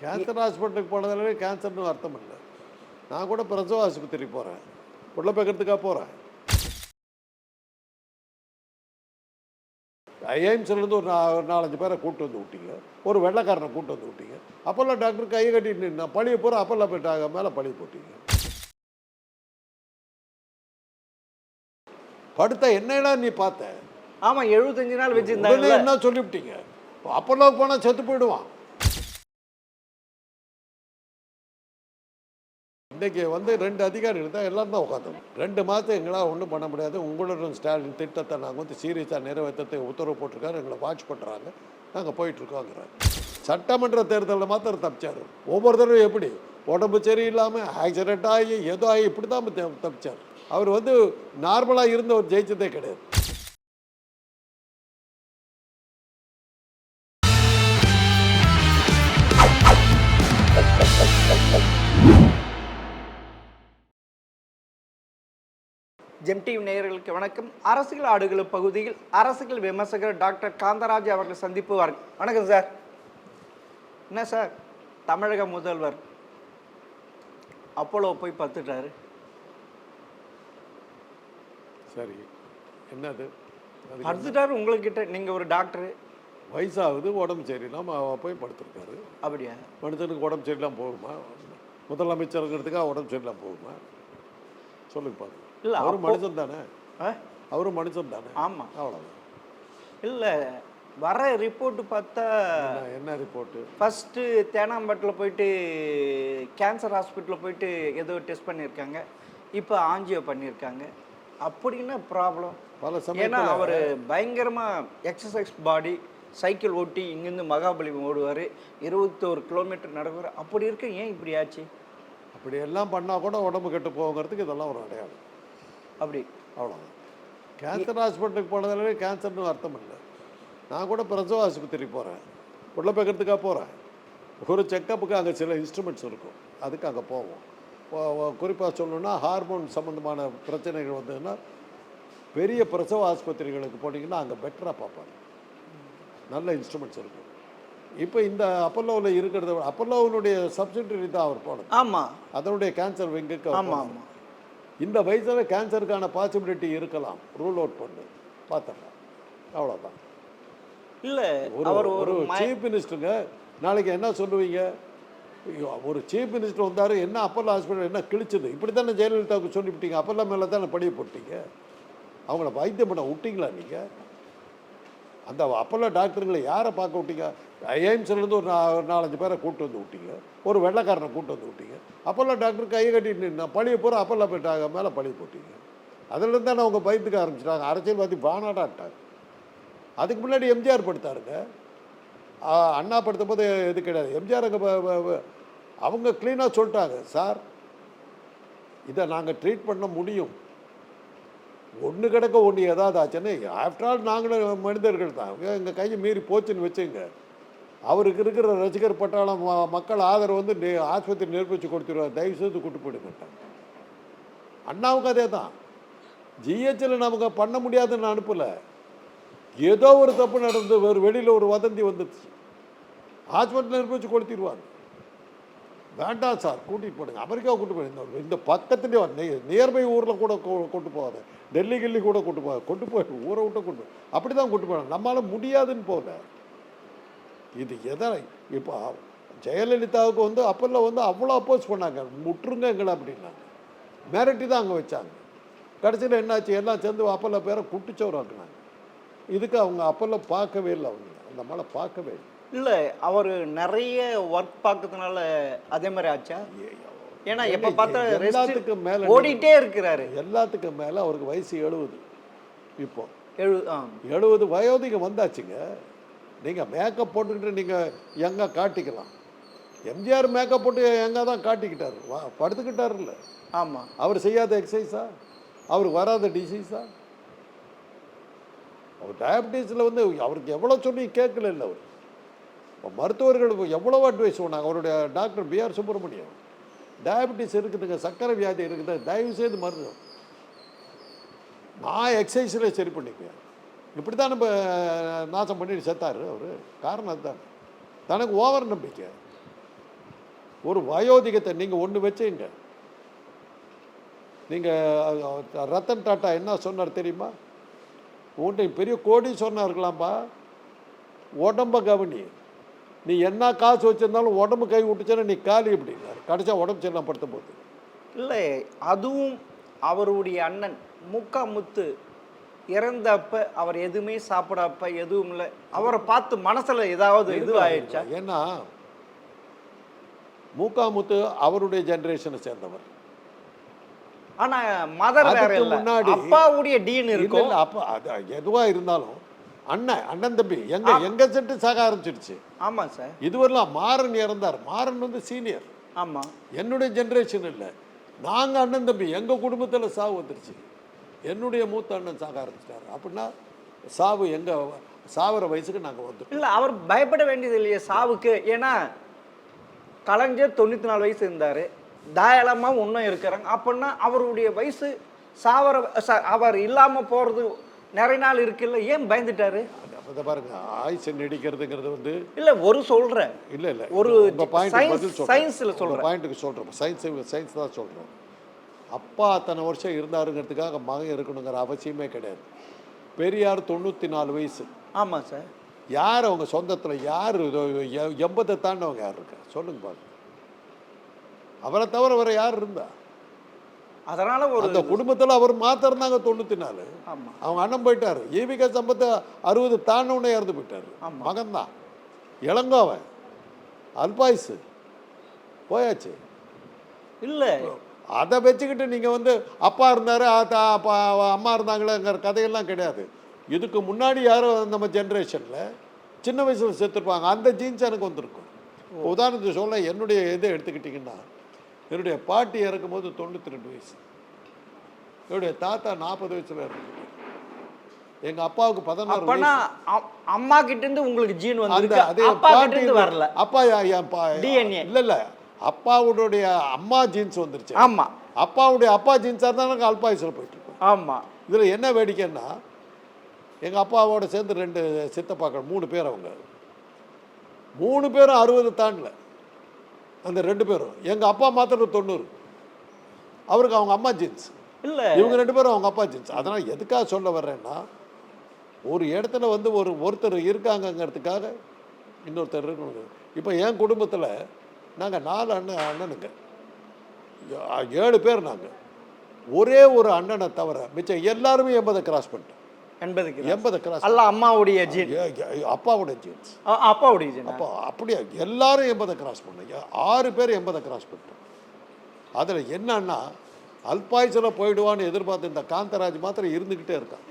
Cancer ஹாஸ்பிட்டலுக்கு போனதாலே கேன்சர்னு அர்த்தம் இல்லை. நான் கூட பிரசவ ஆஸ்பத்திரி போகிறேன், உள்ள பேக்கிறதுக்காக போகிறேன். ஐஎம்ஸ்லேருந்து ஒரு 4-5 பேரை கூப்பிட்டு வந்து விட்டீங்க, ஒரு வெள்ளைக்காரனை கூப்பிட்டு வந்து விட்டீங்க. அப்போல்லாம் டாக்டர் கையை கட்டிட்டு நின்னா பழிய போகிற அப்போல்லாம் போயிட்டாங்க மேலே பழிய போட்டீங்க. படுத்த என்னடா நீ பார்த்த? ஆமாம், 75 நாள் வச்சுருந்தாங்க. என்ன சொல்லிவிட்டீங்க? அப்போல்லாம் போனால் செத்து போயிடுவான். இன்றைக்கி வந்து 2 அதிகாரிகள் தான் எல்லாம் தான் உட்காந்தோம். 2 மாதம் எங்களால் ஒன்றும் பண்ண முடியாது. உங்களுடன் ஸ்டாலின் திட்டத்தை நாங்கள் வந்து சீரியஸாக நிறைவேற்றத்துக்கு உத்தரவு போட்டிருக்காரு, எங்களை வாட்ச் பண்ணுறாங்க, நாங்கள் போயிட்டுருக்கோங்கிறார். சட்டமன்ற தேர்தலில் மாத்திரம் தப்பிச்சார். ஒவ்வொரு தடவை எப்படி உடம்பு சரியில்லாமல் ஆக்சிடென்ட் ஆகி ஏதோ ஆகி இப்படி தான் தப்பிச்சார். அவர் வந்து நார்மலாக இருந்த ஒரு ஜெயிச்சதே கிடையாது. ஜெம் டிவி நேயர்களுக்கு வணக்கம். அரசியல் ஆடுகளம் பகுதியில் அரசியல் விமர்சகர் டாக்டர் காந்தராஜ் அவர்கள் சந்திப்பு வணக்கம் சார். என்ன சார், தமிழக முதல்வர் அப்போலோ போய் பார்த்துட்டாரு. சரி, என்னது பார்த்துட்டாரு? உங்கள்கிட்ட நீங்கள் ஒரு டாக்டரு, வயசாகுது, உடம்பு சரியில்லாமல் போய் படுத்துருக்காரு. அப்படியா? மனுஷனுக்கு உடம்பு சரியில்லாமல் போகுமா? முதலமைச்சருங்கிறதுக்காக உடம்பு சரியில்லாமல் போகுமா? சொல்லுங்க பாருங்க. இல்லை, அவரும் மனுஷன் தானே. அவரும் மனுஷன் தானே. ஆமாம், அவ்வளோதான். இல்லை, வர ரிப்போர்ட்டு பார்த்தா என்ன ரிப்போர்ட்டு? ஃபஸ்ட்டு தேனாம்பேட்டில் போயிட்டு கேன்சர் ஹாஸ்பிட்டலில் போயிட்டு ஏதோ டெஸ்ட் பண்ணியிருக்காங்க, இப்போ ஆஞ்சியோ பண்ணியிருக்காங்க. அப்படின்னா ப்ராப்ளம் பல சமயம். ஏன்னா அவர் பயங்கரமாக எக்ஸசைஸ் பாடி, சைக்கிள் ஓட்டி இங்கேருந்து மகாபலிபுரம் ஓடுவார், 21 கிலோமீட்டர் நடக்குவார். அப்படி இருக்க ஏன் இப்படி ஆச்சு? அப்படி எல்லாம் பண்ணால் கூட உடம்பு கெட்டு போகிறதுக்கு இதெல்லாம் ஒரு அடையாளம். அப்படி அவ்வளோதான். கேன்சர் ஹாஸ்பிட்டலுக்கு போனதாலே கேன்சர்னு அர்த்தம் இல்லை. நான் கூட பிரசவ ஆஸ்பத்திரி போகிறேன், உள்ள பேக்கிறதுக்காக போகிறேன். ஒரு செக்கப்புக்கு அங்கே சில இன்ஸ்ட்ருமெண்ட்ஸ் இருக்கும், அதுக்கு அங்கே போவோம். குறிப்பாக சொல்லணுன்னா ஹார்மோன் சம்மந்தமான பிரச்சனைகள் வந்ததுன்னா பெரிய பிரசவ ஆஸ்பத்திரிகளுக்கு போனீங்கன்னா அங்கே பெட்டராக பார்ப்பாங்க, நல்ல இன்ஸ்ட்ருமெண்ட்ஸ் இருக்கும். இப்போ இந்த அப்பல்லோவில் இருக்கிறத அப்பல்லோவினுடைய சப்சிடரி தான் அவர் போனது. ஆமாம், அதனுடைய கேன்சர் விங்குக்கு. ஆமாம் ஆமாம். இந்த வயசில் கேன்சருக்கான பாசிபிலிட்டி இருக்கலாம், ரூல் அவுட் பண்ணு பார்த்துடலாம், அவ்வளோதான். இல்லை, ஒரு சீஃப் மினிஸ்டருங்க நாளைக்கு என்ன சொல்லுவீங்க? ஒரு சீஃப் மினிஸ்டர் வந்தார், என்ன அப்பல்லோ ஹாஸ்பிட்டல் என்ன கிழிச்சது, இப்படி தானே ஜெயலலிதாவுக்கு சொல்லிவிட்டீங்க. அப்பல்லோ மேலே தானே படிய போட்டீங்க, அவங்கள வைத்தியம் பண்ண விட்டீங்களா நீங்கள்? அந்த அப்பல்லோ டாக்டருங்களை யாரை பார்க்க விட்டீங்க? ஐஎம்ஸ்லேருந்து ஒரு 4-5 பேரை கூப்பிட்டு வந்து விட்டீங்க, ஒரு வெள்ளைக்காரனை கூப்பிட்டு வந்து விட்டீங்க. அப்பல்லோ டாக்டர் கையை கட்டிட்டு நின்னா பழிய போகிற அப்பல்லோ போயிட்டாங்க மேலே பழிய போட்டீங்க. அதுலேருந்து தானே அவங்க பயத்துக்க ஆரம்பிச்சிட்டாங்க, அரசியல்வாதி பானாட்டாட்டாங்க. அதுக்கு முன்னாடி எம்ஜிஆர் படுத்தாருங்க, அண்ணா படுத்த போது இது கிடையாது. எம்ஜிஆர் அங்கே அவங்க க்ளீனாக சொல்லிட்டாங்க, சார் இதை நாங்கள் ட்ரீட் பண்ண முடியும், ஒன்று கிடக்க ஒன்று ஏதாவது ஆச்சுன்னு. ஆஃப்டர் ஆல் நாங்களும் மனிதர்கள் தான், எங்கள் கையை மீறி போச்சுன்னு வச்சுங்க, அவருக்கு இருக்கிற ரசிகர் பட்டாளம் மக்கள் ஆதரவு வந்து ஆஸ்பத்திரி நிரூபித்து கொடுத்துருவார், தயவுசெய்து கூட்டு போயிடுங்கட்டாங்க. அண்ணாவுக்கு அதே தான். ஜிஹெச்சில் நமக்கு பண்ண முடியாதுன்னு அனுப்பலை, ஏதோ ஒரு தப்பு நடந்து ஒரு வெளியில் ஒரு வதந்தி வந்துடுச்சு, ஹாஸ்பிட்டல் நிரூபித்து கொடுத்துருவாங்க. வேண்டாம் சார், கூட்டிகிட்டு போடுங்க, அமெரிக்காவை கூட்டு போயிடுங்க, இந்த பக்கத்துலேயே நியர்பை ஊரில் கூட கொண்டு போகாது, டெல்லி கில்லி கூட கொண்டு போய் ஊரை விட்டு கொண்டு அப்படி தான் கூட்டு போனாங்க. நம்மளால் முடியாதுன்னு போகல. இது எதை இப்போ ஜெயலலிதாவுக்கு வந்து அப்போல்ல வந்து அவ்வளோ அப்போஸ் பண்ணாங்க, முற்றுங்க எங்களை அப்படின்னாங்க, மிரட்டி தான் அங்கே வச்சாங்க. கடைசியில் என்னாச்சு, எல்லாம் சேர்ந்து அப்போல்ல பேரை குட்டிச்சோறாக்குனாங்க. இதுக்கு அவங்க அப்போல்லாம் பார்க்கவே இல்லை, அவங்க அந்த மேலே பார்க்கவே இல்லை. இல்லை, அவர் நிறைய ஒர்க் பார்க்கறதுனால அதே மாதிரி ஆச்சா? ஏன்னா எப்போ பார்த்தா எல்லாத்துக்கும் மேலே ஓடிட்டே இருக்கிறாரு. எல்லாத்துக்கும் மேலே அவருக்கு வயசு 70. இப்போ 70 வயோதிகம் வந்தாச்சுங்க. நீங்கள் மேக்கப் போட்டுக்கிட்டு நீங்கள் எங்கே காட்டிக்கலாம். எம்ஜிஆர் மேக்கப் போட்டு எங்கே தான் காட்டிக்கிட்டார், படுத்துக்கிட்டார் இல்லை. ஆமாம், அவர் செய்யாத எக்ஸசைஸா, அவருக்கு வராத டிசீஸா? அவர் டயபிட்டிஸில் வந்து அவருக்கு எவ்வளோ சொல்லி கேட்கல இல்லை. அவர் மருத்துவர்கள் எவ்வளோ அட்வைஸ் பண்ணாங்க. அவருடைய டாக்டர் பிஆர் சுப்பிரமணியம், டயபிட்டிஸ் இருக்குதுங்க, சர்க்கரை வியாதி இருக்குது, தயவுசெய்து மருந்து நான் எக்ஸசைஸில் சரி பண்ணிக்குவேன். இப்படி தான் நம்ம நாசம் பண்ணிட்டு செத்தார் அவர். காரணம் அதுதான், தனக்கு ஓவர் நம்பிக்கை. ஒரு வயோதிகத்தை நீங்கள் ஒன்று வச்சுங்க. நீங்கள் ரத்தன் டாட்டா என்ன சொன்னார் தெரியுமா? உன்கிட்ட பெரிய கோடீஸ்வரனா இருக்கலாம்ப்பா, உடம்ப கவனி. நீ என்ன காசு வச்சுருந்தாலும் உடம்பு கை விட்டுச்சுன்னா நீ காலி அப்படின்னாரு. கடைசியாக உடம்பு சரியில்லாம படுத்த போகுது. இல்லை, அதுவும் அவருடைய அண்ணன் முக்கா முத்து இறந்தப்ப அவர் எதுவுமே சாப்பிடப்ப எதுவும் இல்லை, அவரை பார்த்து மனசுல ஏதாவது இது ஆயிடுச்சா? ஏன்னா மூக்காமுத்து அவருடைய ஜெனரேஷனை சேர்ந்தவர். ஆனா மதர் வேற அதுக்கு இல்ல, முன்னாடி அப்பாவுடைய டீன் இருக்கும். இல்லை அப்போ அது எதுவாக இருந்தாலும் அண்ணன் தம்பி எங்க செட்டு சாக ஆரம்பிச்சிடுச்சு. ஆமா சார். இதுவரைலாம் மாறன் இறந்தார். மாறன் வந்து சீனியர். ஆமா, என்னுடைய ஜெனரேஷன் இல்லை, நாங்கள் அண்ணன் தம்பி எங்கள் குடும்பத்தில் சாவு வந்துருச்சு. என்னுடைய மூத்த அண்ணன் சாக ஆரம்பிச்சிட்டாரு. அப்படின்னா சாவு எங்கள் சாவர வயசுக்கு நாங்கள் வந்துட்டோம். இல்லை அவர் பயப்பட வேண்டியது இல்லையே சாவுக்கு. ஏன்னா கலைஞர் 94 வயசு இருந்தார், தாராளமாக இன்னும் இருக்கிறாங்க. அப்படின்னா அவருடைய வயசு சாவர அவர் இல்லாமல் போகிறது நிறைய நாள் இருக்குல்ல, ஏன் பயந்துட்டாரு? அதை பாருங்க, ஆயுசு நீடிக்கிறதுங்கிறது வந்து இல்லை ஒரு சொல்கிறேன், இல்லை இல்லை ஒரு சயின்ஸில் சொல்கிறேன், பாயிண்ட்டுக்கு சொல்கிறேன். சயின்ஸ் தான் சொல்கிறோம். அப்பா அத்தனை வருஷம் இருந்தாருங்கிறதுக்காக மகன் இருக்கணுங்கிற அவசியமே கிடையாது. பெரியார் 94 வயசு. ஆமாம் சார். யார் அவங்க சொந்தத்தில் யார் 80 தாண்டவங்க யார் இருக்கா சொல்லுங்க பாருங்க. அவரை தவிர வேற யார் இருந்தா? அதனால ஒரு அந்த குடும்பத்தில் அவர் மாத்திரம் இருந்தாங்க 94. ஆமாம், அவங்க அண்ணன் போயிட்டாரு. ஈவிகா சம்பத்து 60 தாண்டவுடனே இறந்து போயிட்டாரு. மகன் தான் இளங்கோவன், அல்பாயுசு போயாச்சு. இல்லை அதை வச்சுக்கிட்டு நீங்கள் வந்து அப்பா இருந்தார் அம்மா இருந்தாங்களேங்கிற கதையெல்லாம் கிடையாது. இதுக்கு முன்னாடி யாரும் நம்ம ஜென்ரேஷனில் சின்ன வயசில் செத்துருப்பாங்க. அந்த ஜீன்ஸ் எனக்கு வந்திருக்கும். உதாரணத்துக்கு சொல்ல, என்னுடைய இதை எடுத்துக்கிட்டிங்கன்னா, என்னுடைய பாட்டி இறக்கும்போது 92 வயசு, என்னுடைய தாத்தா 40 வயசில் இறந்து, எங்கள் அப்பாவுக்கு 16 வயசு. அம்மா கிட்டேருந்து உங்களுக்கு ஜீன் வந்து அதே அப்பா பாட்டி கிட்டேருந்து வரல. அப்பா DNA இல்லை அப்பாவுடைய அம்மா ஜீன்ஸ் வந்துருச்சு. ஆமா, அப்பாவுடைய அப்பா ஜீன்ஸாக இருந்தால் எனக்கு அல்பாயுசில் போயிட்டு இருக்கோம். ஆமா. இதில் என்ன வேடிக்கைன்னா, எங்கள் அப்பாவோட சேர்ந்து 2 சித்தப்பாக்கள் 3 பேர். அவங்க 3 பேரும் 60 தாண்டல. அந்த 2 பேரும். எங்கள் அப்பா மாத்திரம் 90. அவருக்கு அவங்க அம்மா ஜீன்ஸ் இல்லை, இவங்க 2 பேரும் அவங்க அப்பா ஜீன்ஸ். அதனால் எதுக்காக சொல்ல வர்றேன்னா, ஒரு இடத்துல வந்து ஒருத்தர் இருக்காங்கங்கிறதுக்காக இன்னொருத்தர் இருக்கணும். இப்போ என் குடும்பத்தில் நாங்கள் 4 அண்ணனுங்க, 7 பேர். நாங்கள் ஒரே ஒரு அண்ணனை தவிர மிச்சம் எல்லாருமே 80 கிராஸ் பண்ணிட்டோம். 80 கிராஸ். அல்ல அம்மாவுடைய ஜீன், அப்பாவுடைய ஜீன்ஸ், அப்பாவுடைய ஜீன். அப்பா அப்படியே எல்லாரும் 80 கிராஸ் பண்ணோம். 6 பேர் 80 கிராஸ் பண்ணிட்டோம். அதில் என்னன்னா, அல்பாயுசில் போயிடுவான்னு எதிர்பார்த்து இந்த காந்தராஜ் மாத்திரம் இருந்துக்கிட்டே இருக்கான்.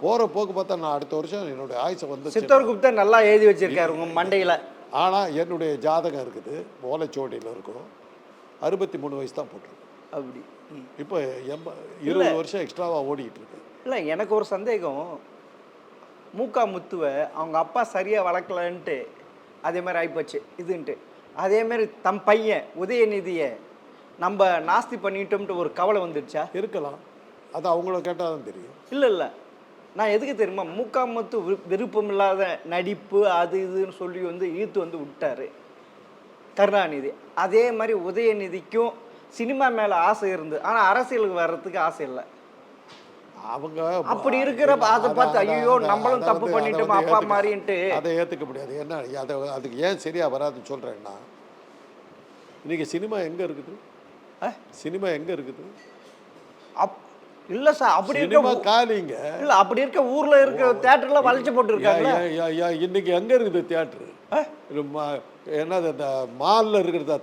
போகிற போக்கு பார்த்தா நான் அடுத்த வருஷம் என்னுடைய ஆயுசை வந்து சித்தர்குப்தா நல்லா எழுதி வச்சிருக்காரு உங்கள் மண்டையில். ஆனால் என்னுடைய ஜாதகம் இருக்குது, ஓலைச்சோடியில் இருக்கும். 63 வயசு தான் போட்டிருக்கு. அப்படி இப்போ 20 வருஷம் எக்ஸ்ட்ராவாக ஓடிக்கிட்டு இருக்கு. இல்லை, எனக்கு ஒரு சந்தேகம். மூக்கா முத்துவை அவங்க அப்பா சரியாக வளர்க்கலன்ட்டு அதே மாதிரி ஆகிப்போச்சு இதுன்ட்டு. அதேமாரி தம் பையன் உதயநிதியை நம்ம நாஸ்தி பண்ணிட்டோம்ட்டு ஒரு கவலை வந்துடுச்சா? இருக்கலாம், அது அவங்கள கேட்டால் தான் தெரியும். இல்லை இல்லை, நான் எதுக்கு தெரியுமா, மூக்கா முத்து விருப்பம் இல்லாத நடிப்பு அது இதுன்னு சொல்லி வந்து ஈர்த்து வந்து விட்டார் கருணாநிதி. அதே மாதிரி உதயநிதிக்கும் சினிமா மேலே ஆசை இருந்து, ஆனால் அரசியலுக்கு வர்றதுக்கு ஆசை இல்லை. அவங்க அப்படி இருக்கிறப்ப அதை பார்த்து ஐயோ நம்மளும் தப்பு பண்ணிட்டோம் அப்பா மாதிரின்ட்டு அதை ஏற்றுக்க முடியாது. என்ன அதுக்கு ஏன் சரியாக வராதுன்னு சொல்கிறேன்னா, இன்றைக்கி சினிமா எங்கே இருக்குது? சினிமா எங்கே இருக்குது? இல்லை சார், அப்படி சினிமா காலிங்க. இல்லை, அப்படி இருக்க ஊரில் இருக்க தியேட்டர்லாம் வளைச்சு போட்டுருக்காங்க. இன்னைக்கு எங்கே இருக்குது தியேட்டரு? என்னது இந்த மாலில் இருக்கிறதா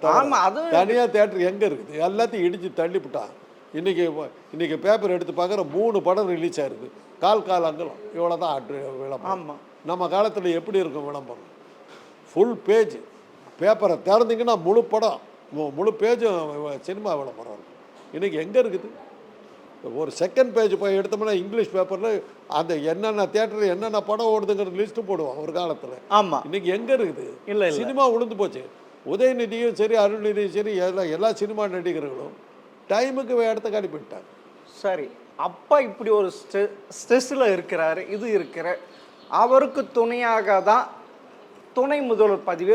தனியாக தியேட்டர் எங்கே இருக்குது? எல்லாத்தையும் இடித்து தள்ளிவிட்டான். இன்னைக்கு பேப்பர் எடுத்து பார்க்குற 3 படம் ரிலீஸ் ஆயிருக்கு. கால் அங்கலம் இவ்வளோ தான் விளம்பரம். ஆமாம், நம்ம காலத்தில் எப்படி இருக்கும் விளம்பரம்? ஃபுல் பேஜ் பேப்பரை திறந்தீங்கன்னா முழு பேஜும் சினிமா விளம்பரம் இருக்கும். இன்றைக்கி எங்கே இருக்குது? ஒரு செகண்ட் பேஜ் போய் எடுத்தோம்னா இங்கிலீஷ் பேப்பரில் அந்த என்னென்ன தியேட்டர் என்னென்ன படம் ஓடுதுங்கிற லிஸ்ட்டு போடுவோம் ஒரு காலத்தில். ஆமாம், இன்றைக்கி எங்கே இருக்குது? இல்லை, சினிமா உளுந்து போச்சு. உதயநிதியும் சரி, அருள்நிதியும் சரி, எல்லா சினிமா நடிகர்களும் டைமுக்கு இடத்த காலி போயிட்டாங்க. சரி, அப்பா இப்படி ஒரு ஸ்ட்ரெஸ்ஸில் இருக்கிறாரு. இது இருக்கிற அவருக்கு துணையாக தான் துணை முதல்வர் பதவி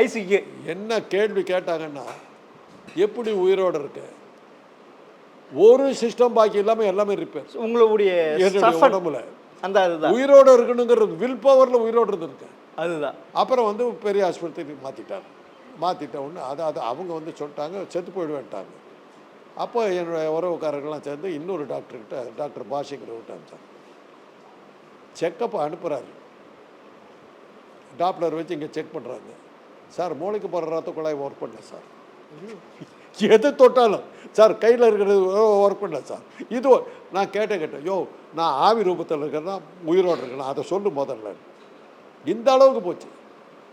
ஐசிக்கு என்ன கேள்வி கேட்டாங்கன்னா, எப்படி உயிரோடு இருக்க? ஒரு சிஸ்டம் பாக்கி இல்லாமல் எல்லாமே ரிப்பேர். உங்களுடைய என்னுடைய உடம்புல அந்த அதுதான் உயிரோடு இருக்கணுங்கிறது வில் பவரில் உயிரோடு இருந்திருக்கேன். அதுதான். அப்புறம் வந்து பெரிய ஆஸ்பத்திரிக்கு மாற்றிட்டாங்க. மாற்றிட்ட உடனே அது அவங்க வந்து சொல்லிட்டாங்க, செத்து போயிடுவேன்ட்டாங்க. அப்போ என்னுடைய உறவுக்காரர்கள்லாம் சேர்ந்து இன்னொரு டாக்டர்கிட்ட, டாக்டர் பாஷிங்கிறவர்கிட்ட அனுப்பிச்சாங்க. செக்கப் அனுப்புகிறாரு. டாப்லர் வச்சு இங்கே செக் பண்ணுறாங்க. சார் மூளைக்கு போகிற ரத்த குழாய் ஒர்க் பண்ணல சார். எது தொட்டாலும் சார் கையில் இருக்கிறது ஒர்க் பண்ணல சார். இது நான் கேட்டேன், யோ நான் ஆவி ரூபத்தில் இருக்கிறதா உயிரோடு இருக்கணும், அதை சொல்லு முதல்ல. இந்த அளவுக்கு போச்சு.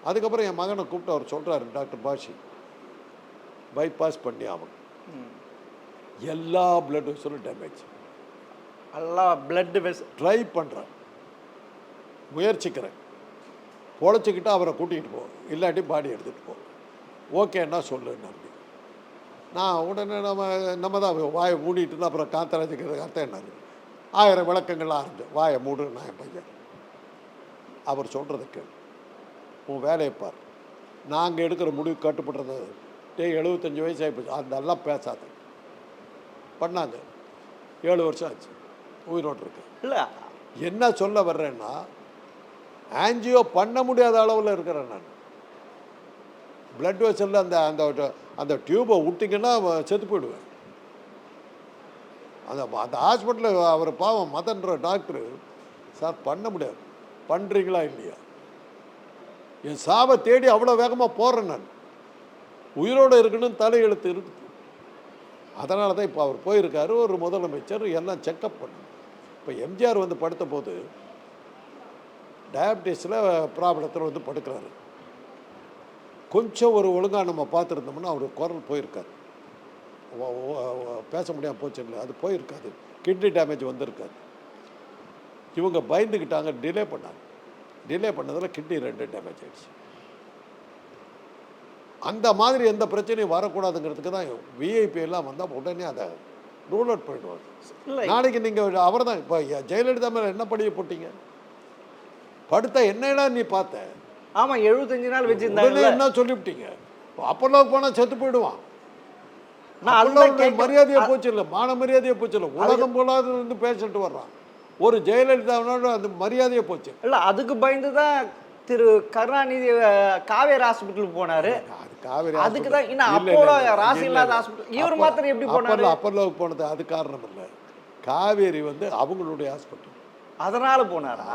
அதுக்கப்புறம் என் மகனை கூப்பிட்டு அவர் சொல்கிறாரு, டாக்டர் பாஷி பைபாஸ் பண்ணி ஆகணும், எல்லா பிளட் வெசலும் டேமேஜ், எல்லா பிளட் வெசல் ட்ரை பண்ணுறேன், முயற்சிக்கிறேன், பொழைச்சிக்கிட்டு அவரை கூட்டிகிட்டு போ, இல்லாட்டி பாடி எடுத்துகிட்டு போ, ஓகேன்னா சொல்லுன்னு. நான் உடனே நம்ம தான் வாயை மூடிட்டு இருந்தால் அப்புறம் காந்தராஜுக்கு அர்த்தம் என்ன, 1000 விளக்கங்கள் ஆரம்பிச்சு வாயை மூடு. நான் என் பையன் அவர் சொல்கிறதுக்கு உன் வேலையை பார், நாங்கள் எடுக்கிற முடிவு கட்டுப்படுறது. 75 வயசு ஆகிப்போச்சு, அதெல்லாம் பேசாத பண்ணாங்க. 7 வருஷம் ஆச்சு, உயிரோடு இருக்கு. இல்லை என்ன சொல்ல வர்றேன்னா, ஆன்ஜியோ பண்ண முடியாத அளவில் இருக்கிறேன் நான். பிளட் வெசலில் அந்த அந்த அந்த டியூப்பை விட்டிங்கன்னா செத்து போயிடுவேன். அந்த அந்த ஹாஸ்பிட்டலில் அவர் பாவம் மதன்ற டாக்டரு, சார் பண்ண முடியாது, பண்ணுறீங்களா இல்லையா? என் சாவை தேடி அவ்வளோ வேகமாக போகிறேன் நான். உயிரோடு இருக்கணும்னு தலையெழுத்து இருக்குது. அதனால தான் இப்போ அவர் போயிருக்காரு, ஒரு முதலமைச்சர் எல்லாம் செக்கப் பண்ணணும். இப்போ எம்ஜிஆர் வந்து படுத்த போது டயபிட்டிஸில் ப்ராப்ளத்தில் வந்து படுக்கிறாரு. கொஞ்சம் ஒரு ஒழுங்காக நம்ம பார்த்துருந்தோம்னா அவர் குரல் போயிருக்காரு, பேச முடியாமல் போச்சு இல்லை, அது போயிருக்காது, கிட்னி டேமேஜ் வந்திருக்காது. இவங்க பயந்துக்கிட்டாங்க, டிலே பண்ணாங்க. டிலே பண்ணதில் கிட்னி 2 டேமேஜ் ஆகிடுச்சு. அந்த மாதிரி எந்த பிரச்சனையும் வரக்கூடாதுங்கிறதுக்கு தான் விஐபி எல்லாம் வந்தால் உடனே அதை ரூல் அவுட் பண்ணிடுவாங்க. நாளைக்கு நீங்கள் அவர் தான் இப்போ ஜெயலலிதா மேலே என்ன படிய போட்டீங்க? படுத்த என்னடா நீ பார்த்த? ஆமாம், 75 நாள் வச்சுருந்தாங்க. என்ன சொல்லிவிட்டீங்க? அப்போல்லாம் போனால் செத்து போயிடுவான். மரியாதையை போச்சு இல்லை, மான மரியாதையை போச்சு இல்லை, உலகம் போலாது இருந்து பேசிட்டு வர்றான். ஒரு ஜெயலலிதாவோட அந்த மரியாதையை போச்சு இல்லை. அதுக்கு பயந்து தான் திரு கருணாநிதி காவேரி ஹாஸ்பிட்டலுக்கு போனாரு. காவேரி அதுக்கு தான் இன்னும் அப்போலோ ராசி இல்லாத ஹாஸ்பிட்டல் இவர் மாத்திரம் எப்படி போனாரு? அப்போலோவுக்கு போனது அது காரணம் இல்லை. காவேரி வந்து அவங்களுடைய ஹாஸ்பிட்டல், அதனால போனாரா?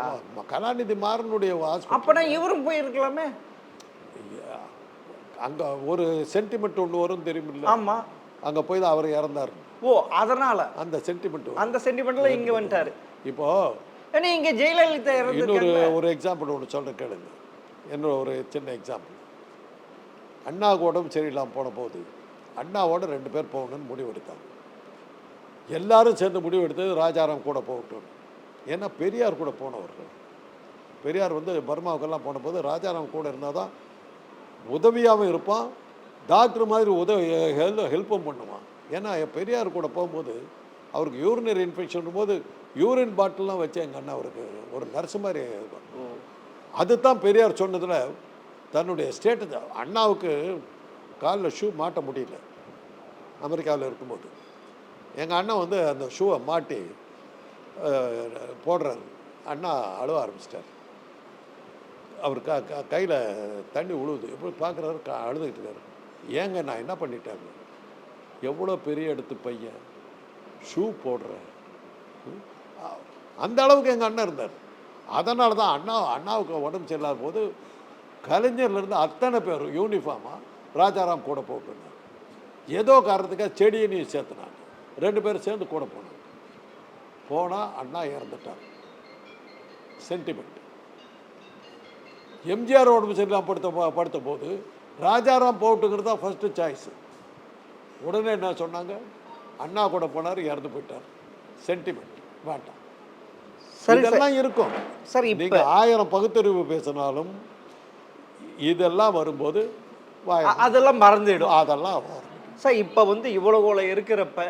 கலாநிதி மாறனுடைய ஹாஸ்பிட்டல். அப்பனா இவரும் போயிருக்கலாமே. அங்க ஒரு சென்டிமெண்ட் ஒன்று வரும் தெரியுமில்ல? ஆமா, அங்க போய் தான் அவர் இறந்தார். ஓ, அதனால அந்த சென்டிமெண்ட்ல இங்க வந்துட்டாரு. இப்போ ஏன்னா இங்க ஜெயலலிதா இன்னொரு ஒரு எக்ஸாம்பிள் ஒன்று சொல்கிறேன் கேளுங்க. என்னோட ஒரு சின்ன எக்ஸாம்பிள். அண்ணாவுக்கு உடம்பு சரியில்லாமல் போன போது அண்ணாவோட 2 பேர் போகணும்னு முடிவு எடுத்தாங்க. எல்லாரும் சேர்ந்து முடிவு எடுத்தது ராஜாராம் கூட போகட்டும். ஏன்னா பெரியார் கூட போனவர்கள். பெரியார் வந்து பர்மாவுக்கெல்லாம் போன போது ராஜாராம் கூட இருந்தால் தான் உதவியாகவும் இருப்பான், டாக்டர் மாதிரி ஹெல்ப்பும் பண்ணுவான். ஏன்னா பெரியார் கூட போகும்போது அவருக்கு யூரினரி இன்ஃபெக்ஷன் போது யூரின் பாட்டில்லாம் வச்சு எங்கள் அண்ணா அவருக்கு ஒரு நர்ஸ் மாதிரி. அதுதான் பெரியார் சொன்னதில் தன்னுடைய ஸ்டேட்டஸ். அண்ணாவுக்கு காலில் ஷூ மாட்ட முடியல அமெரிக்காவில் இருக்கும்போது. எங்கள் அண்ணன் வந்து அந்த ஷூவை மாட்டி போடுறாரு. அண்ணா அழுவ ஆரம்பிச்சிட்டார். அவர் கையில் தண்ணி உழுவுது. எப்படி பார்க்குறாரு, அழுதுகிட்டு இருக்காரு. ஏங்க நான் என்ன பண்ணிட்டேங்க, எவ்வளோ பெரிய எடுத்து பையன் ஷூ போடுறேன், அந்த அளவுக்கு எங்கள் அண்ணன் இருந்தார். அதனால தான் அண்ணாவுக்கு உடம்பு சரியில்லாத போது கலைஞர்லேருந்து அத்தனை பேர் யூனிஃபார்மாக ராஜாராம் கூட போட்டுருந்தாங்க. ஏதோ காரணத்துக்காக செடியையும் சேர்த்துனாங்க. 2 பேரும் சேர்ந்து கூட போனாங்க. போனால் அண்ணா இறந்துட்டார். சென்டிமெண்ட். எம்ஜிஆர் உடம்பு சரியில்லாமல் படுத்த போது ராஜாராம் போட்டுங்கிறது தான் ஃபஸ்ட்டு சாய்ஸு. உடனே என்ன சொன்னாங்க, அண்ணா கூட போனார், இறந்து போயிட்டார். சென்டிமெண்ட் வேண்டாம். இதெல்லாம் இருக்கும். சரி, நீங்கள் 1000 பகுத்தறிவு பேசினாலும் இதெல்லாம் வரும்போது அதெல்லாம் மறந்துடும். அதெல்லாம் சார் இப்போ வந்து இவ்வளோ இருக்கிறப்ப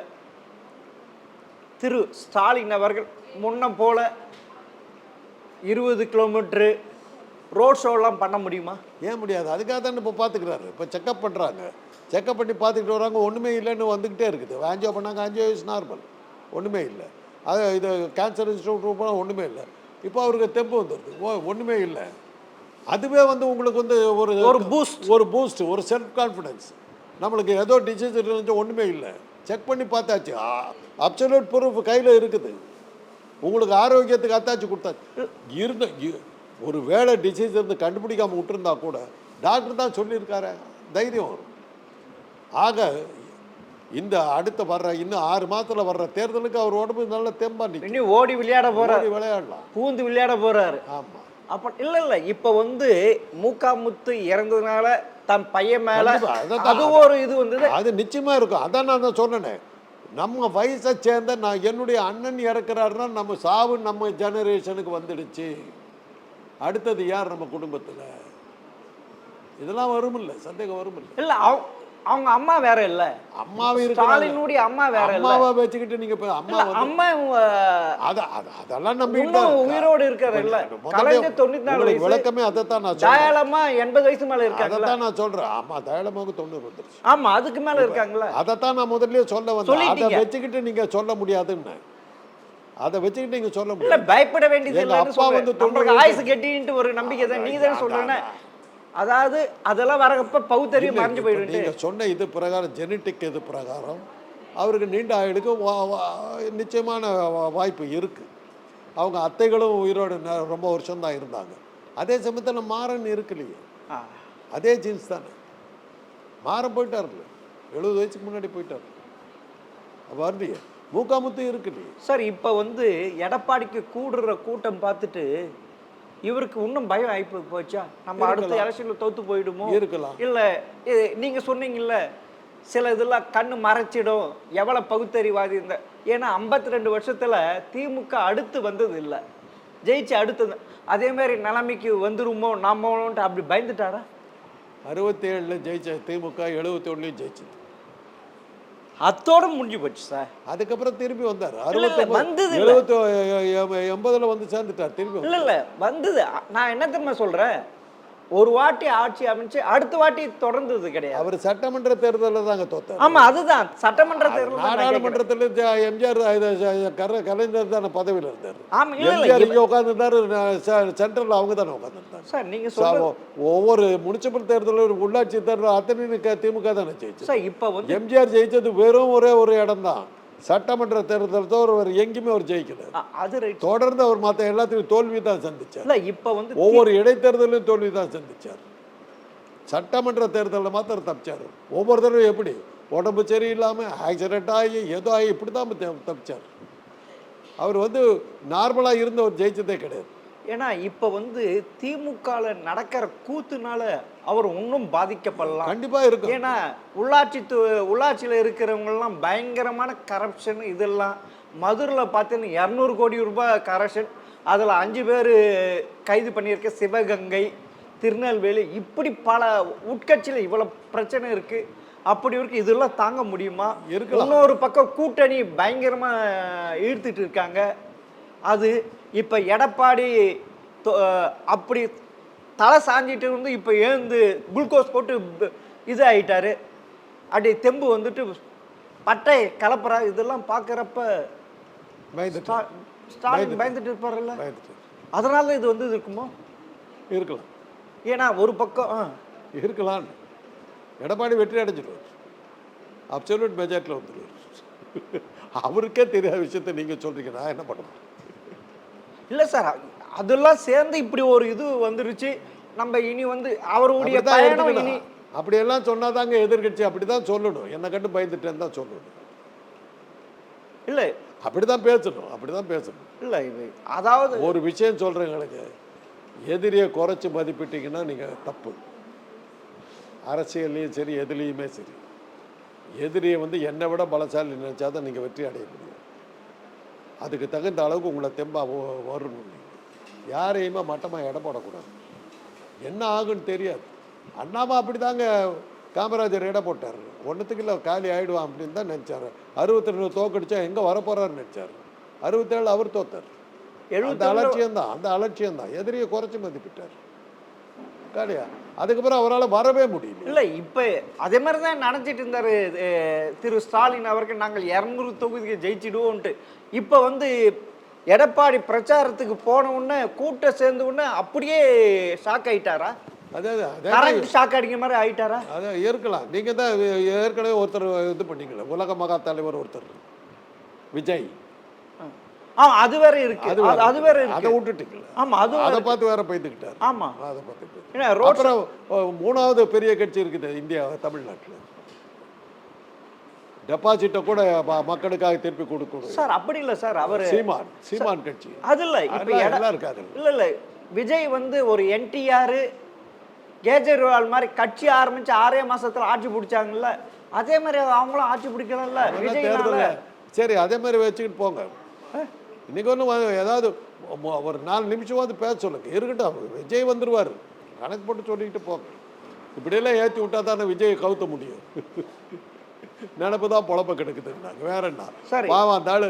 திரு ஸ்டாலின் அவர்கள் முன்ன போல 20 கிலோமீட்டரு ரோட் ஷோலாம் பண்ண முடியுமா? ஏன் முடியாது? அதுக்காக தானே இப்போ பார்த்துக்கிறாரு. இப்போ செக்கப் பண்ணுறாங்க. செக்கப் பண்ணி பார்த்துக்கிட்டு வராங்க. ஒன்றுமே இல்லைன்னு வந்துக்கிட்டே இருக்குது. ஆஞ்சியோ பண்ணாங்க, ஆஞ்சியோ இஸ் நார்மல், ஒன்றுமே இல்லை. அது இது கேன்சர் இன்ஸ்டியூட் போனால் ஒன்றுமே இல்லை. இப்போ அவருக்கு தெம்பு வந்துடுது. ஒன்றுமே இல்லை. அதுவே வந்து உங்களுக்கு வந்து ஒரு பூஸ்ட், ஒரு செல்ஃப் கான்ஃபிடென்ஸ். நம்மளுக்கு ஏதோ டிசீஸ் இருந்துச்சு, ஒன்றுமே இல்லை, செக் பண்ணி பார்த்தாச்சு, அப்சல்யூட் ப்ரூஃப் கையில் இருக்குது. உங்களுக்கு ஆரோக்கியத்துக்கு அத்தாச்சு கொடுத்தாச்சு. ஒரு வேளை டிசீஸ் இருந்து கண்டுபிடிக்காமல் விட்டுருந்தா கூட டாக்டர் தான் சொல்லியிருக்காரு, தைரியம் வரும். ஆக இந்த அடுத்த வர்ற இன்னும் 6 மாதத்தில் வர்ற தேர்தலுக்கு அவர் உடம்பு நல்ல தெம்பா இன்னும் ஓடி விளையாட போறாரு, விளையாடலாம், பூந்து விளையாட போறாரு. ஆமாம். அப்ப இல்லை இப்போ வந்து முத்து இறந்ததுனால தன் பையன் மேல அது ஒரு இது வந்தது, அது நிச்சயமா இருக்கும். அதான் நான் சொன்னேனே, நம்ம வயசை சேர்ந்த நான் என்னுடைய அண்ணன் இறக்குறாருன்னா நம்ம சாவு நம்ம ஜெனரேஷனுக்கு வந்துடுச்சு. அடுத்தது யார் நம்ம குடும்பத்தில்? இதெல்லாம் வரும் இல்லை, சந்தேகம் வரும் இல்லை. இல்லை அவங்க அம்மா வேற இல்ல, அம்மாவே ஸ்டாலினுடைய அம்மா வேற இல்ல. அம்மாவை வச்சுக்கிட்டு நீங்க அம்மா அதெல்லாம் நம்பிட்டு உயிரோடு இருக்காரு இல்ல. கலைஞர் 94 வயசு, விளக்கமே அதைத்தான் நான் சொல்றேன். தயாளம்மா 80 வயசு மேல இருக்காங்க. அதைத்தான் நான் சொல்றேன். ஆமா, தயாளமாவுக்கு 90 வந்துருச்சு. ஆமா, அதுக்கு மேல இருக்காங்கல்ல. அதைத்தான் நான் முதல்லயே சொல்ல வந்தேன். அதை வச்சுக்கிட்டு நீங்க சொல்ல முடியாதுன்னு, அதை வச்சுக்கிட்டு நீங்க சொல்ல முடியாது. இல்ல, பயப்பட வேண்டியது இல்ல. அப்பா வந்து 90 ஆயுசு கெட்டின்ட்டு ஒரு நம்பிக்கை தான். நீ தானே சொல்றேன்னு, அதாவது அதெல்லாம் வரப்ப பகுத்தறிவு மறைஞ்சு போயிடுது. நீங்க சொன்ன இது பிரகாரம், ஜெனட்டிக் இது பிரகாரம் அவருக்கு நீண்ட ஆயுளுக்கு நிச்சயமான வாய்ப்பு இருக்கு. அவங்க அத்தைகளும் உயிரோடு ரொம்ப வருஷம் தான் இருந்தாங்க. அதே சமயத்தில் மாறன் இருக்குல்லையே, அதே ஜீன்ஸ் தானே. மாறன் போயிட்டார்ல, 70 வயசுக்கு முன்னாடி போயிட்டார். வரலையே, முத்து இருக்குல்லையே. சார் இப்போ வந்து எடப்பாடிக்கு கூடுற கூட்டம் பார்த்துட்டு இவருக்கு இன்னும் பயம் ஆகி போச்சா? நம்ம அடுத்த எலெக்ஷனில் தோத்து போயிடுமோ? இருக்கலாம். இல்லை, நீங்கள் சொன்னீங்கல்ல, சில இதெல்லாம் கண்ணு மறைச்சிடும், எவ்வளோ பகுத்தறிவாதி இருந்த. ஏன்னா 52 வருஷத்தில் திமுக அடுத்து வந்தது இல்லை, ஜெயிச்சு அடுத்தது. அதே மாதிரி நிலைமைக்கு வந்துருமோ நாமோன்ட்டு அப்படி பயந்துட்டாரா? 67 ஜெயிச்ச திமுக 71 ஜெயிச்சது, அத்தோட முடிஞ்சு போச்சு சார். அதுக்கப்புறம் திருப்பி வந்தார். 80 வந்து சேர்ந்துட்டார் திருப்பி. இல்லை வந்தது. நான் என்ன தெரியுமா சொல்றேன், ஒரு வாட்டி ஆட்சி அமைச்சு அடுத்த வாட்டி தொடர்ந்தது கிடையாது. அவர் சட்டமன்ற தேர்தலில் தாங்க தோத்தார். ஆமா, அதுதான் சட்டமன்ற தேர்தல். நாடாளுமன்றத்தில் எம்ஜிஆர் கலைஞர் தானே பதவியில் இருந்தார். ஆமா, எம்ஜிஆர் இங்கே உட்காந்துருந்தாரு, சென்ட்ரல் அவங்க தானே உட்காந்துருந்தாங்க. சார் நீங்க ஒவ்வொரு முனிசிபல் தேர்தல், உள்ளாட்சி தேர்தல் அத்தனை திமுக தானே ஜெயிச்சு. சார் இப்போ வந்து எம்ஜிஆர் ஜெயிச்சது வெறும் ஒரே ஒரு இடம் தான், சட்டமன்ற தேர்தல் தவிர எங்கேயுமே அவர் ஜெயிக்கல. அது தொடர்ந்து அவர் மற்ற எல்லாத்தையும் தோல்வி தான் சந்திச்சார். இப்ப வந்து ஒவ்வொரு இடைத்தேர்தலும் தோல்வி தான் சந்திச்சார். சட்டமன்ற தேர்தலில் மாத்திரம் தப்பிச்சார். ஒவ்வொரு தடவை எப்படி உடம்பு சரியில்லாமல் ஆக்சிடென்ட் ஆகி ஏதோ ஆகி இப்படி தான் தப்பிச்சார். அவர் வந்து நார்மலாக இருந்த ஒரு ஜெயிச்சதே கிடையாது. ஏன்னா இப்போ வந்து திமுகவில் நடக்கிற கூத்துனால அவர் இன்னும் பாதிக்கப்படலாம். கண்டிப்பாக இருக்கும். ஏன்னா உள்ளாட்சியில் இருக்கிறவங்கெல்லாம் பயங்கரமான கரப்ஷன். இதெல்லாம் மதுரையில் பார்த்தீங்கன்னா 200 கோடி ரூபாய் கரப்ஷன். அதில் 5 பேர் கைது பண்ணியிருக்க, சிவகங்கை, திருநெல்வேலி, இப்படி பல உட்கட்சியில் இவ்வளோ பிரச்சனை இருக்குது. அப்படி இருக்கு, இதெல்லாம் தாங்க முடியுமா? இன்னொரு பக்கம் கூட்டணி பயங்கரமாக இழுத்துட்டு இருக்காங்க. அது இப்போ எடப்பாடி அப்படி தலை சாஞ்சிட்டு வந்து இப்போ எழுந்து குளுக்கோஸ் போட்டு இது ஆகிட்டாரு, அப்படி தெம்பு வந்துட்டு பட்டை கலப்புறா. இதெல்லாம் பார்க்குறப்ப ஸ்டாலின் பயந்துட்டு இருப்பார்ல, அதனால இது வந்து இருக்குமோ? இருக்கலாம். ஏன்னா ஒரு பக்கம் இருக்கலாம், எடப்பாடி வெற்றி அடைஞ்சிடுவார், அப்சல்யூட் மெஜாரிட்டியில் வந்துடுவார். அவருக்கே தெரியாத விஷயத்த நீங்கள் சொல்கிறீங்க, நான் என்ன பண்ணுவேன்? இல்லை சார், அதெல்லாம் சேர்ந்து இப்படி ஒரு இது வந்துருச்சு. நம்ம இனி வந்து அவருடைய பயணம் இனி அப்படியெல்லாம் சொன்னாதாங்க எதிர்கட்சி அப்படி தான் சொல்லணும். என்னை கண்டு பயந்துட்டேன்னு தான் சொல்லணும். இல்லை, அப்படி தான் பேசணும், அப்படி தான் பேசணும். இல்லை, இது அதாவது ஒரு விஷயம் சொல்கிறேங்களுக்கு, எதிரியை குறைச்சி மதிப்பிட்டீங்கன்னா நீங்கள் தப்பு. அரசியல்லையும் சரி, எதுலேயுமே சரி, எதிரியை வந்து என்னை விட பலசாலி நினைச்சா தான் நீங்கள் வெற்றி அடைய முடியும். அதுக்கு தகுந்த அளவுக்கு உங்களை தெம்பாக வரணும். யாரையுமே மட்டமாக எடை போடக்கூடாது. என்ன ஆகுன்னு தெரியாது. அண்ணாமா அப்படி தாங்க காமராஜர் எடை போட்டார். ஒன்றுத்துக்கு இல்லை, காலி ஆகிடுவான் அப்படின்னு தான் நினச்சார். 62 தோக்கடிச்சா எங்கே வரப்போகிறாருன்னு நினச்சார். 67 அவர் தோத்தார். அந்த அலட்சியம்தான், அந்த அலட்சியம்தான் எதிரியை குறைச்சி மதிப்பிட்டார். காலியா. அதுக்கப்புறம் அவரால் வரவே முடியல. இல்லை இப்போ அதே மாதிரி தான் நினச்சிட்டு இருந்தார் திரு ஸ்டாலின் அவர்கள், நாங்கள் 200 தொகுதிக்கு ஜெயிச்சிடுவோன்ட்டு. இப்போ வந்து எடப்பாடி பிரச்சாரத்துக்கு போன உடனே கூட்டம் சேர்ந்த உடனே அப்படியே ஷாக் ஆயிட்டாரா? அதாவது கரண்ட் ஷாக் அடிக்கிற மாதிரி ஆயிட்டாரா? அதான் இருக்கலாம். நீங்கள் தான் ஏற்கனவே ஒருத்தர் இது பண்ணீங்களே, உலக மகா தலைவர் ஒருத்தர் விஜய். அது வேற இருக்கு, அது வேற இருக்கு. அதை விட்டுட்டீங்களா? ஆமா, அது அதை பார்த்து வேற போய்த்துக்கிட்டார். ஆமா, அதை பார்த்துட்டு ஏன்னா ரோட் அப்புறம் 3வது பெரிய கட்சி இருக்குது இந்தியா தமிழ்நாட்டில். டெபாசிட்டை கூட மக்களுக்காக திருப்பி கொடுக்கணும் சார். அப்படி இல்லை சார், அவர் சீமான் கட்சி. அது இல்லை, இப்போ எல்லாம் இருக்காது. இல்லை இல்லை, விஜய் வந்து ஒரு என்டிஆர் கேஜ்ரிவால் மாதிரி கட்சி ஆரம்பிச்சு 6 மாசத்துல ஆட்சி பிடிச்சாங்கல்ல, அதே மாதிரி அவங்களும் ஆட்சி பிடிக்கலாம்ல விஜய். சரி, அதே மாதிரி வச்சுக்கிட்டு போங்க. இன்னைக்கு ஒன்றும் ஏதாவது ஒரு 4 நிமிஷமாவது பேச சொல்லுங்க, இருக்கட்டும். விஜய் வந்துடுவார், கணக்கு போட்டு சொல்லிக்கிட்டு போங்க. இப்படியெல்லாம் ஏற்றி விட்டா தானே விஜய் கவுத்த முடியும். நினப்பு தான் பொழப்ப கிடக்குதுன்னாங்க, வேற என்ன. பாவம் அந்த ஆள்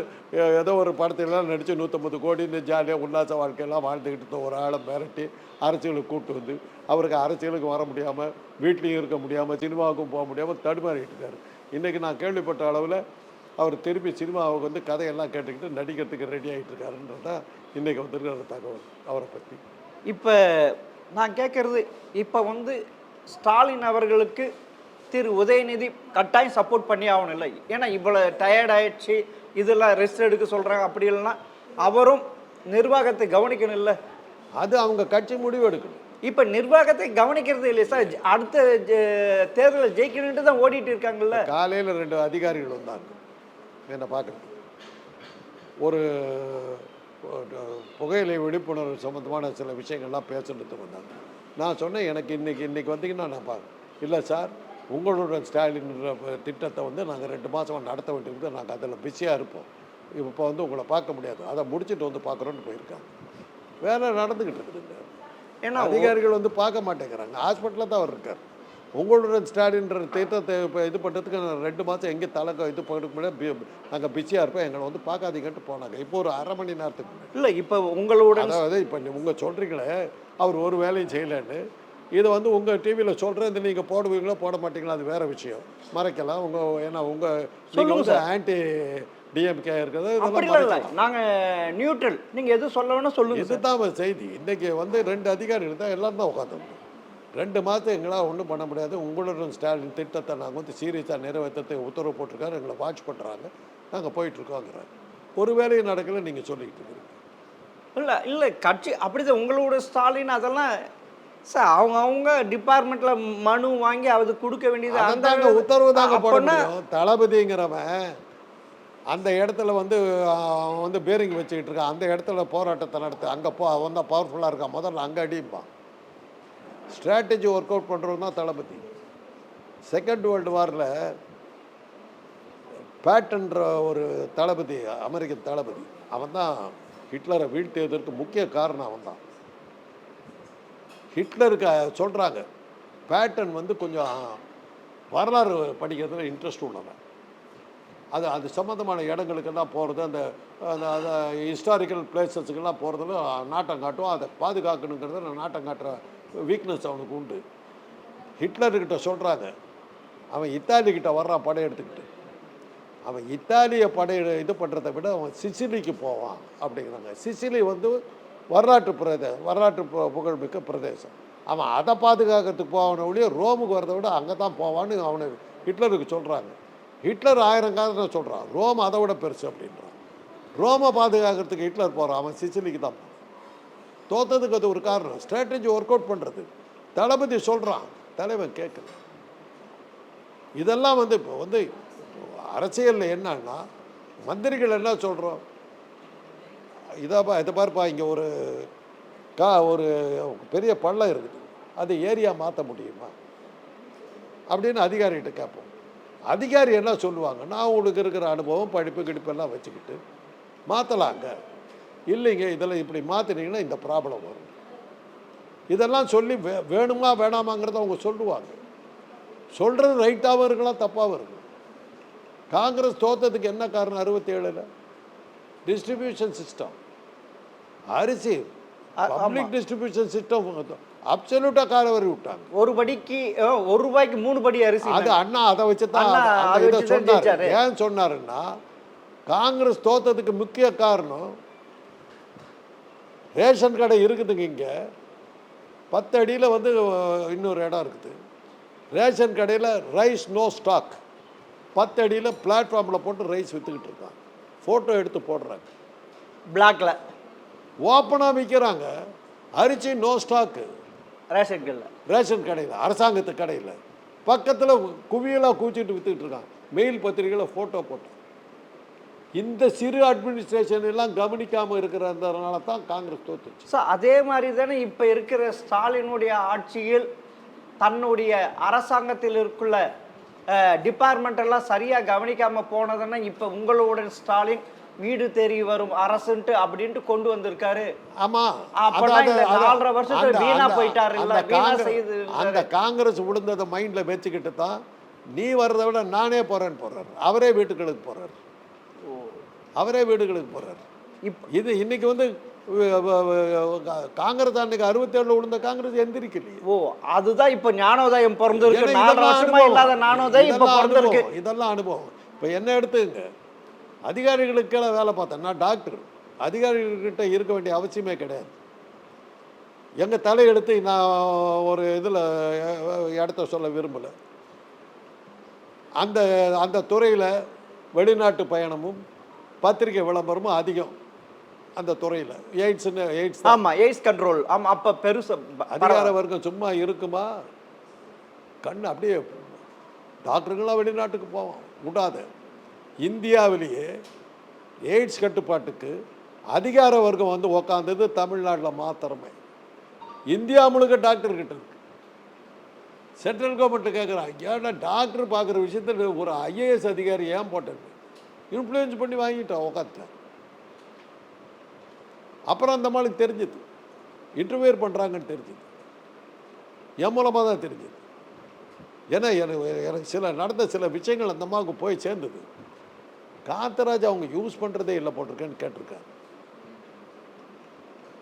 ஏதோ ஒரு படத்திலாம் நடித்து 150 கோடின்னு ஜாலியாக உல்லாச வாழ்க்கையெல்லாம் வாழ்ந்துக்கிட்டு ஒரு ஆளை மிரட்டி அரசியலுக்கு கூப்பிட்டு வந்து அவருக்கு அரசியலுக்கு வர முடியாமல், வீட்லேயும் இருக்க முடியாமல், சினிமாவுக்கும் போக முடியாமல் தடுமாறிட்டு இருக்காரு. இன்றைக்கி நான் கேள்விப்பட்ட அளவில் அவர் திருப்பி சினிமாவுக்கு வந்து கதையெல்லாம் கேட்டுக்கிட்டு நடிக்கிறதுக்கு ரெடி ஆகிட்டு இருக்காருன்றதான் இன்றைக்கி வந்துருக்கிற தகவல் அவரை பற்றி. இப்போ நான் கேட்குறது, இப்போ வந்து ஸ்டாலின் அவர்களுக்கு திரு உதயநிதி கட்டாயம் சப்போர்ட் பண்ணி ஆகணும் இல்லை? ஏன்னா இவ்வளோ டயர்ட் ஆயிடுச்சு, இதெல்லாம் ரெஸ்ட் எடுக்க சொல்கிறாங்க. அப்படி இல்லைன்னா அவரும் நிர்வாகத்தை கவனிக்கணும் இல்லை? அது அவங்க கட்சி முடிவு எடுக்கணும். இப்போ நிர்வாகத்தை கவனிக்கிறது இல்லை சார். அடுத்த தேர்தலில் ஜெயிக்கணுன்ட்டு தான் ஓடிட்டு இருக்காங்கல்ல. காலையில் 2 அதிகாரிகள் வந்தாங்க என்னை பார்க்குறது. ஒரு புகையிலை விழிப்புணர்வு சம்மந்தமான சில விஷயங்கள்லாம் பேசுறதுக்கு வந்தாங்க. நான் சொன்னேன், எனக்கு இன்றைக்கி வந்தீங்கன்னா நான் இல்லை சார், உங்களோட ஸ்டாலின் திட்டத்தை வந்து நாங்கள் 2 மாதம் நடத்த வேண்டியது, நாங்கள் அதில் பிஸியாக இருப்போம், இப்போ வந்து உங்களை பார்க்க முடியாது, அதை முடிச்சுட்டு வந்து பார்க்குறோன்னு போயிருக்காங்க. வேலை நடந்துக்கிட்டு இருக்குதுங்க. ஏன்னா அதிகாரிகள் வந்து பார்க்க மாட்டேங்கிறாங்க. ஹாஸ்பிட்டலில் தான் அவர் இருக்கார். உங்களோட ஸ்டாலின்ற திட்டத்தை இப்போ இது பண்ணுறதுக்கு 2 மாதம் எங்கே தலைக்க இது பண்ண முடியாது, நாங்கள் பிஸியாக இருப்போம், எங்களை வந்து பார்க்காதீங்கன்ட்டு போனாங்க. இப்போ ஒரு அரை மணி நேரத்துக்கு இல்லை. இப்போ உங்களோட அதாவது இப்போ உங்கள் சொல்கிறீங்களே அவர் ஒரு வேலையும் செய்யலைன்னு, இதை வந்து உங்கள் டிவியில் சொல்கிறேன், இந்த நீங்கள் போடுவீங்களோ போட மாட்டீங்களா, அது வேறு விஷயம், மறைக்கலாம். ஏன்னா நீங்கள் வந்து ஆன்டி டிஎம்கே இருக்கிறது. நாங்கள் நியூட்ரல், நீங்கள் எது சொல்லணும்னா சொல்லுங்கள். இதுதான் செய்தி. இன்றைக்கி வந்து 2 அதிகாரிகள் தான் எல்லோரும் தான் உட்காந்துருக்கோம். 2 மாதம் எங்களால் ஒன்றும் பண்ண முடியாது, உங்களோட ஸ்டாலின் திட்டத்தை நாங்கள் வந்து சீரியஸாக நிறைவேற்றத்துக்கு உத்தரவு போட்டிருக்காரு, எங்களை வாட்ச் பண்ணுறாங்க, நாங்கள் போயிட்டுருக்கோங்கிறாங்க. ஒரு வேலையும் நடக்கலை, நீங்கள் சொல்லிக்கிட்டு இருக்கிறீங்க. இல்லை இல்லை, கட்சி அப்படிதான். உங்களோட ஸ்டாலின் அதெல்லாம் சார் அவங்க டிபார்ட்மெண்ட்டில் மனு வாங்கி அது கொடுக்க வேண்டியது, அந்த உத்தரவு தாங்க போட முடியும். தளபதிங்கிறவன் அந்த இடத்துல வந்து அவன் வந்து பேரிங் வச்சுக்கிட்டு இருக்கான், அந்த இடத்துல போராட்டத்தை நடத்து, அங்கே அவன் தான் பவர்ஃபுல்லாக இருக்கான், முதல்ல அங்கே அடிப்பான். ஸ்ட்ராட்டஜி ஒர்க் அவுட் பண்ணுறது தான் தளபதி. செகண்ட் வேர்ல்டு வாரில் பேட்டன்ற ஒரு தளபதி, அமெரிக்கன் தளபதி, அவன் தான் ஹிட்லரை வீழ்த்தியதற்கு முக்கிய காரணம் அவன் தான். ஹிட்லருக்கு சொல்கிறாங்க, பேட்டன் வந்து கொஞ்சம் வரலாறு படிக்கிறதுல இன்ட்ரெஸ்ட் உள்ளவன். அது சம்மந்தமான இடங்களுக்கெல்லாம் போகிறது, அந்த ஹிஸ்டாரிக்கல் பிளேசஸுக்கெல்லாம் போகிறதுல நாட்டம் காட்டும், அதை பாதுகாக்கணுங்கிறத நாட்டம் காட்டுற வீக்னஸ் அவனுக்கு உண்டு. ஹிட்லர்கிட்ட சொல்கிறாங்க, அவன் இத்தாலிக்கிட்ட வர்றான் படையெடுத்துக்கிட்டு, அவன் இத்தாலியை இது பண்ணுறதை விட அவன் சிசிலிக்கு போவான் அப்படிங்கிறாங்க. சிசிலி வந்து வரலாற்று புகழ்மிக்க பிரதேசம். அவன் அதை பாதுகாக்கிறதுக்கு போவான ஒழிய ரோமுக்கு வரதை விட அங்கே தான் போவான்னு அவனை ஹிட்லருக்கு சொல்கிறாங்க. ஹிட்லர் 1000 காரணம் சொல்கிறான், ரோம் அதை விட பெருசு அப்படின்றான். ரோமை பாதுகாக்கிறதுக்கு ஹிட்லர் போகிறான், அவன் சிசிலிக்கு தான் போகிறான். தோற்றதுக்கு அது ஒரு காரணம், ஸ்ட்ராட்டஜி ஒர்க் அவுட் பண்ணுறது. தளபதி சொல்கிறான், தலைவன் கேட்குது. இதெல்லாம் வந்து இப்போ வந்து அரசியலில் என்னன்னா, மந்திரிகள் என்ன சொல்கிறோம், இதை பாருப்பா, இங்கே ஒரு பெரிய பள்ளம் இருக்குது, அது ஏரியா மாற்ற முடியுமா அப்படின்னு அதிகாரிகிட்ட கேட்போம். அதிகாரி என்ன சொல்லுவாங்க, நான் உங்களுக்கு இருக்கிற அனுபவம் படிப்பு கிடிப்பெல்லாம் வச்சுக்கிட்டு மாற்றலாங்க, இல்லைங்க இதெல்லாம் இப்படி மாற்றினீங்கன்னா இந்த ப்ராப்ளம் வரும், இதெல்லாம் சொல்லி வேணுமா வேணாமாங்கிறத அவங்க சொல்லுவாங்க. சொல்கிறது ரைட்டாகவும் இருக்கலாம், தப்பாகவும் இருக்கும். காங்கிரஸ் தோற்றதுக்கு என்ன காரணம், 67ல் டிஸ்ட்ரிபியூஷன் சிஸ்டம், அரிசி பப்ளிக் டிஸ்ட்ரிபியூஷன் சிஸ்டம் அப்சல்யூட்டாக காலவரி விட்டாங்க. ஒரு படிக்கு ஒரு ரூபாய்க்கு 3 படி அரிசி. அது அண்ணா அதை வச்சு தான் அண்ணா அந்த அதை இதை வச்சு தான் சொன்னார். ஜெயிச்சாரு. ஏன் சொன்னாருன்னா, காங்கிரஸ் தோத்ததுக்கு முக்கிய காரணம் ரேஷன் கடை இருக்குதுங்க. இங்கே 10 அடியில் வந்து இன்னொரு இடம் இருக்குது. ரேஷன் கடையில் ரைஸ் நோ ஸ்டாக், 10 அடியில் பிளாட்ஃபார்மில் போட்டு ரைஸ் விற்றுக்கிட்டு இருக்காங்க. ஃபோட்டோ எடுத்து போடுறாங்க, பிளாக்ல ஓப்பனாக விற்கிறாங்க. அரிசி நோ ஸ்டாக்கு ரேஷன் கடையில், ரேஷன் கடையில், அரசாங்கத்து கடையில் பக்கத்தில் குவியலாக கூச்சிட்டு விற்றுக்கிட்டு இருக்காங்க. மெயில் பத்திரிகையில் ஃபோட்டோ போட்டோம். இந்த சிறு அட்மினிஸ்ட்ரேஷன் எல்லாம் கவனிக்காமல் இருக்கிறதுனால தான் காங்கிரஸ் தோத்துச்சு. ஸோ அதே மாதிரி தானே இப்போ இருக்கிற ஸ்டாலினுடைய ஆட்சியில் தன்னுடைய அரசாங்கத்தில் இருக்குள்ள டிபார்ட்மெண்ட் எல்லாம் சரியாக கவனிக்காமல் போனதுன்னா இப்போ உங்களுடன் ஸ்டாலின் வீடு தேடி வரும் அரசுன்ட்டு அப்படின்ட்டு கொண்டு வந்திருக்காரு. ஆமாம், அப்போதான் இந்த 4.5 வருஷத்துல வீணா போயிட்டாரு. இல்லை வீணா செய்து அந்த காங்கிரஸ் விழுந்ததை மைண்டில் வச்சுக்கிட்டு தான் நீ வர்றதை விட நானே போகிறேன்னு போகிறார். அவரே வீட்டுகளுக்கு போகிறார். அவரே வீடுகளுக்கு போகிறார். இது இன்னைக்கு வந்து காங்கிரஸ் அன்னைக்கு 67 விழுந்த காங்கிரஸ் எந்திரிக்கலையே. ஓ, அதுதான் இப்போ ஞானோதயம் பிறந்திருக்கு. 4 வருஷமா இல்லாத ஞானோதயம் இப்போ பிறந்திருக்கு. இதெல்லாம் அனுபவம். இப்போ என்ன எடுத்துங்க, அதிகாரிகளுக்கெல்லாம் வேலை பார்த்தேன். நான் டாக்டர், அதிகாரிகள்கிட்ட இருக்க வேண்டிய அவசியமே கிடையாது. எங்கள் தலையெடுத்து நான் ஒரு இதில் இடத்த சொல்ல விரும்பலை. அந்த அந்த துறையில் வெளிநாட்டு பயணமும் பத்திரிகை விளம்பரமும் அதிகம். அந்த துறையில் எய்ட்ஸ் ஆமாம், எய்ட்ஸ் கண்ட்ரோல். ஆமாம், அப்போ பெருசு அதிகார வர்க்கம் சும்மா இருக்குமா? கண் அப்படியே டாக்டருங்களாம் வெளிநாட்டுக்கு போவோம் விடாது. இந்தியாவிலேயே எய்ட்ஸ் கட்டுப்பாட்டுக்கு அதிகார வர்க்கம் வந்து உக்காந்தது தமிழ்நாட்டில் மாத்திரமே. இந்தியா முழுக்க டாக்டர்கிட்ட இருக்கு. சென்ட்ரல் கவர்மெண்ட்டு கேட்குறான், ஏன்னா டாக்டர் பார்க்குற விஷயத்தில் ஒரு ஐஏஎஸ் அதிகாரி ஏன் போட்டது? இன்ஃப்ளூயன்ஸ் பண்ணி வாங்கிட்டோம், உக்காந்துட்டேன். அப்புறம் அந்த மாதிரி தெரிஞ்சுது, இன்டர்வியூர் பண்ணுறாங்கன்னு தெரிஞ்சுது. என் மூலமாக தான் தெரிஞ்சுது. ஏன்னா எனக்கு நடந்த சில விஷயங்கள் அந்த அம்மாவுக்கு போய் சேர்ந்தது. காந்தராஜ் அவங்க யூஸ் பண்ணுறதே இல்லை போட்டிருக்கேன்னு கேட்டிருக்காரு.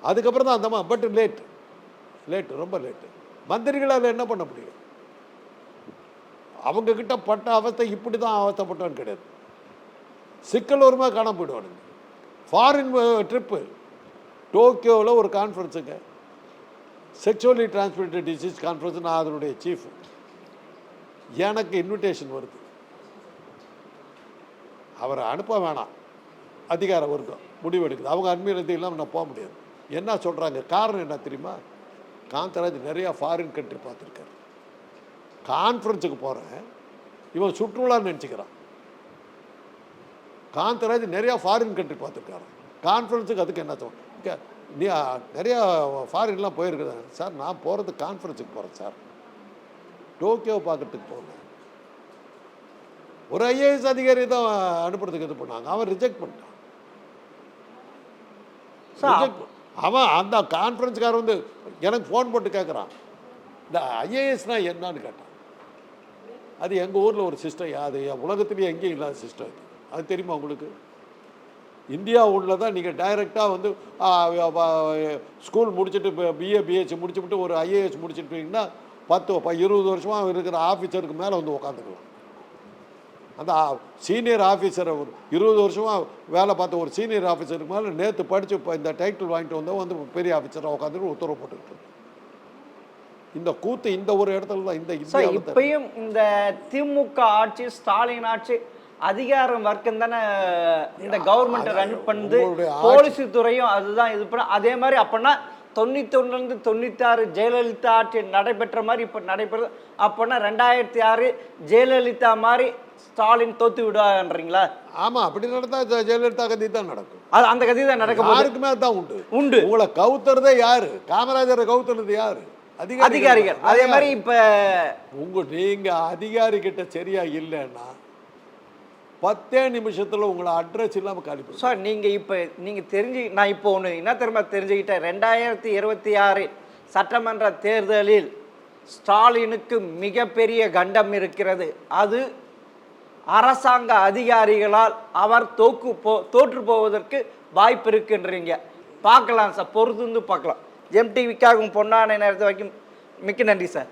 அதுக்கப்புறம் தான் அந்த அம்மா, பட் லேட்டு ரொம்ப லேட்டு. மந்திரிகளால் என்ன பண்ண முடியும்? அவங்கக்கிட்ட பட்ட அவஸ்தை இப்படி தான் அவஸ்தைப்பட்டோன்னு கிடையாது. சிக்கல் ஒருமா காண போயிடுவானுங்க. ஃபாரின் ட்ரிப்பு, டோக்கியோவில் ஒரு கான்ஃபரன்ஸுங்க, செக்ஷுவலி டிரான்ஸ்மிட்டட் டிசீஸ் கான்ஃபரன்ஸ். நான் அதனுடைய சீஃப். எனக்கு இன்விடேஷன் வருது. அவரை அனுப்ப வேணாம், அதிகார வர்க்கம் முடிவெடுக்குது. அவங்க அனுமதி இல்லாமல் நான் போக முடியாது. என்ன சொல்கிறாங்க, காரணம் என்ன தெரியுமா? காந்தராஜ் நிறையா ஃபாரின் கண்ட்ரி பார்த்துருக்காரு. கான்ஃபரன்ஸுக்கு போகிறேன், இவன் சுற்றுலான்னு நினச்சிக்கிறான். காந்தராஜ் நிறையா ஃபாரின் கண்ட்ரி பார்த்துருக்காரு. கான்ஃபரன்ஸுக்கு அதுக்கு என்ன சொல்ல, நீ நிறையா ஃபாரின்லாம் போயிருக்குது சார். நான் போகிறது கான்ஃபரன்ஸுக்கு போகிறேன் சார், டோக்கியோ பார்க்கறதுக்கு போகிறேன். ஒரு ஐஏஎஸ் அதிகாரி தான் அனுப்புறதுக்கு இது பண்ணாங்க. அவன் ரிஜெக்ட் பண்ணிட்டான். அவன் அந்த கான்ஃபரன்ஸ்காரன் வந்து எனக்கு ஃபோன் போட்டு கேட்குறான், இந்த ஐஏஎஸ்னா என்னன்னு கேட்டான். அது எங்கள் ஊரில் ஒரு சிஸ்டம், அது உலகத்துலேயே எங்கேயும் இல்லாத சிஸ்டம். அது தெரியுமா உங்களுக்கு? இந்தியா உள்ள தான் நீங்கள் டைரெக்டாக வந்து ஸ்கூல் முடிச்சுட்டு பிஏ பிஹெச் முடிச்சுட்டு ஒரு ஐஏஎஸ் முடிச்சுட்டுங்கன்னா 10-20 வருஷமாக இருக்கிற ஆஃபீஸருக்கு மேலே வந்து உட்காந்துக்கலாம். அந்த சீனியர் ஆஃபீஸரை ஒரு 20 வருஷமாக வேலை பார்த்த ஒரு சீனியர் ஆஃபீஸருக்கு மேலே நேற்று படித்து இப்போ இந்த டைட்டில் வாங்கிட்டு வந்தால் வந்து பெரிய ஆஃபீஸராக உட்காந்துட்டு உத்தரவு போட்டுக்கிட்டு. இந்த கூத்து இந்த ஒரு இடத்துல தான். இந்த இப்பயும் இந்த திமுக ஆட்சி, ஸ்டாலின் ஆட்சி, அதிகாரம் வர்க்கம் தானே இந்த கவர்மெண்ட் ரன் பண்ணுது. போலீஸ் துறையும் அதுதான் இது பண்ண. அதே மாதிரி அப்படின்னா 91 96 ஜெயலலிதா ஆட்சி நடைபெற்ற மாதிரி இப்போ நடைபெறுது. அப்போனா 2006 ஜெயலலிதா மாதிரி ஸ்டாலின் தோத்து விடுவாங்கன்றீங்களா? ஆமாம், அப்படி நடந்தா ஜெயலலிதா கதி தான் நடக்கும். அது அந்த கதி தான் நடக்கும். யாருக்குமே தான் உண்டு. உங்களை கவுத்துறதே யாரு? காமராஜரை கவுத்துறது யாரு? அதிகாரிகள். அதே மாதிரி இப்போ நீங்கள் அதிகாரி கிட்ட சரியா இல்லைன்னா 10 நிமிஷத்தில் உங்களை அட்ரஸ் இல்லாமல் காலி பண்ணும். சார் நீங்கள் நான் இப்போ ஒன்று என்ன தெரியுமா தெரிஞ்சுக்கிட்டேன். 2026 சட்டமன்ற தேர்தலில் ஸ்டாலினுக்கு மிகப்பெரிய கண்டம் இருக்கிறது. அது அரசாங்க அதிகாரிகளால் அவர் தோற்று போவதற்கு வாய்ப்பு இருக்குன்றீங்க. பார்க்கலாம் சார், பொறுத்து பார்க்கலாம். ஜெம் டிவிக்காகவும் பொன்னான நேரத்தை வைக்கும் மிக்க நன்றி சார்.